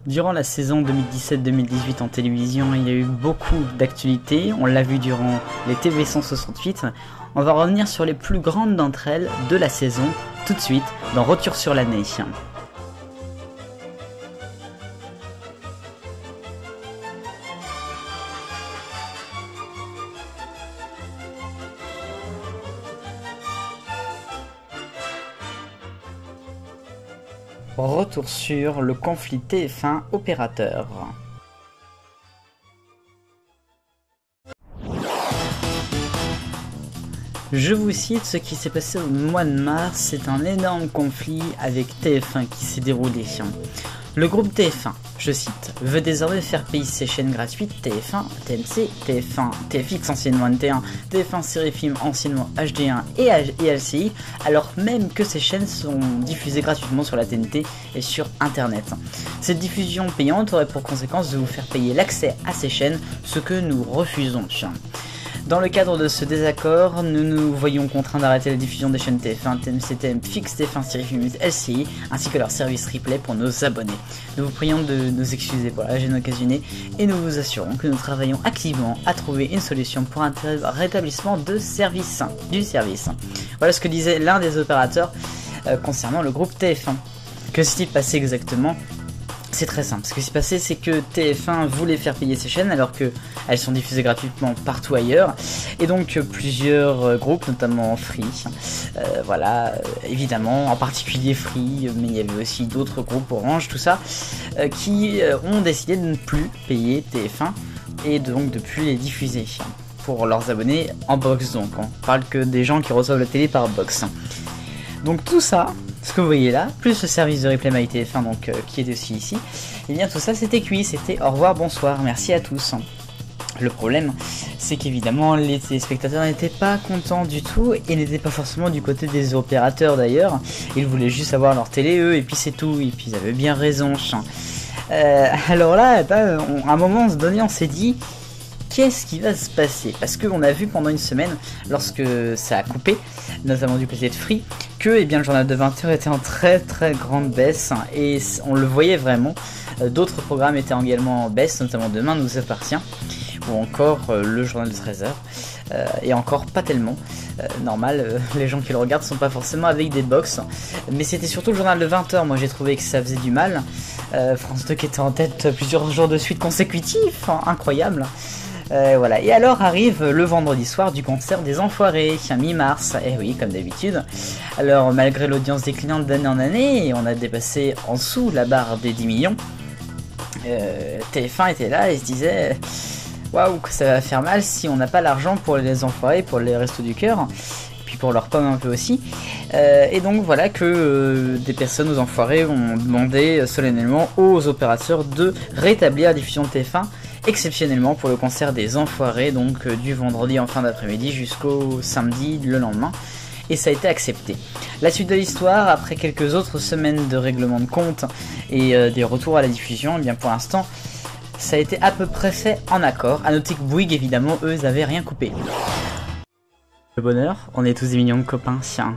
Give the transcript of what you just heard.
Durant la saison 2017-2018 en télévision, il y a eu beaucoup d'actualités, on l'a vu durant les TV 168. On va revenir sur les plus grandes d'entre elles de la saison, tout de suite, dans Retour sur l'année. Retour sur le conflit TF1 opérateur. Je vous cite ce qui s'est passé au mois de mars, c'est un énorme conflit avec TF1 qui s'est déroulé. Le groupe TF1, je cite, veut désormais faire payer ses chaînes gratuites TF1, TMC, TF1, TFX anciennement NT1, TF1 série film anciennement HD1 et LCI, alors même que ces chaînes sont diffusées gratuitement sur la TNT et sur internet. Cette diffusion payante aurait pour conséquence de vous faire payer l'accès à ces chaînes, ce que nous refusons. Dans le cadre de ce désaccord, nous nous voyons contraints d'arrêter la diffusion des chaînes TF1, TMC, TFX, TF1 série film LCI, ainsi que leur service replay pour nos abonnés. Nous vous prions de nous excuser pour la gêne occasionnée et nous vous assurons que nous travaillons activement à trouver une solution pour un rétablissement du service. Voilà ce que disait l'un des opérateurs concernant le groupe TF1. Que s'est-il passé exactement ? C'est très simple, ce qui s'est passé c'est que TF1 voulait faire payer ses chaînes alors qu'elles sont diffusées gratuitement partout ailleurs, et donc plusieurs groupes, notamment Free, évidemment, en particulier Free, mais il y avait aussi d'autres groupes, Orange, tout ça, qui ont décidé de ne plus payer TF1 et donc de plus les diffuser pour leurs abonnés en box. Donc on parle que des gens qui reçoivent la télé par box. Donc tout ça, ce que vous voyez là, plus le service de replay MyTF1 donc qui est aussi ici, et bien tout ça c'était cuit, c'était au revoir, bonsoir, merci à tous. Le problème, c'est qu'évidemment les téléspectateurs n'étaient pas contents du tout et n'étaient pas forcément du côté des opérateurs d'ailleurs. Ils voulaient juste avoir leur télé eux et puis c'est tout, et puis ils avaient bien raison. Alors là, à un moment on se donnait, on s'est dit, qu'est-ce qui va se passer? Parce qu'on a vu pendant une semaine, lorsque ça a coupé, notamment du côté de Free, que le journal de 20h était en très très grande baisse, et on le voyait vraiment. D'autres programmes étaient également en baisse, notamment Demain nous appartient, ou encore le journal de 13h, et encore pas tellement. Normal, les gens qui le regardent sont pas forcément avec des box, mais c'était surtout le journal de 20h, moi j'ai trouvé que ça faisait du mal. France 2 qui était en tête plusieurs jours de suite consécutifs, incroyable. Voilà. Et alors arrive le vendredi soir du concert des Enfoirés, mi-mars, et oui, comme d'habitude. Alors malgré l'audience déclinante d'année en année, et on a dépassé en dessous la barre des 10 millions, TF1 était là et se disait waouh, que ça va faire mal si on n'a pas l'argent pour les Enfoirés, pour les Restos du Cœur, puis pour leur pomme un peu aussi. Et donc voilà que des personnes aux Enfoirés ont demandé solennellement aux opérateurs de rétablir la diffusion de TF1 exceptionnellement pour le concert des Enfoirés, donc du vendredi en fin d'après-midi jusqu'au samedi le lendemain, et ça a été accepté. La suite de l'histoire, après quelques autres semaines de règlement de compte et des retours à la diffusion, et bien pour l'instant ça a été à peu près fait en accord. À noter que Bouygues évidemment eux ils avaient rien coupé. Le bonheur, on est tous des millions de copains, tiens.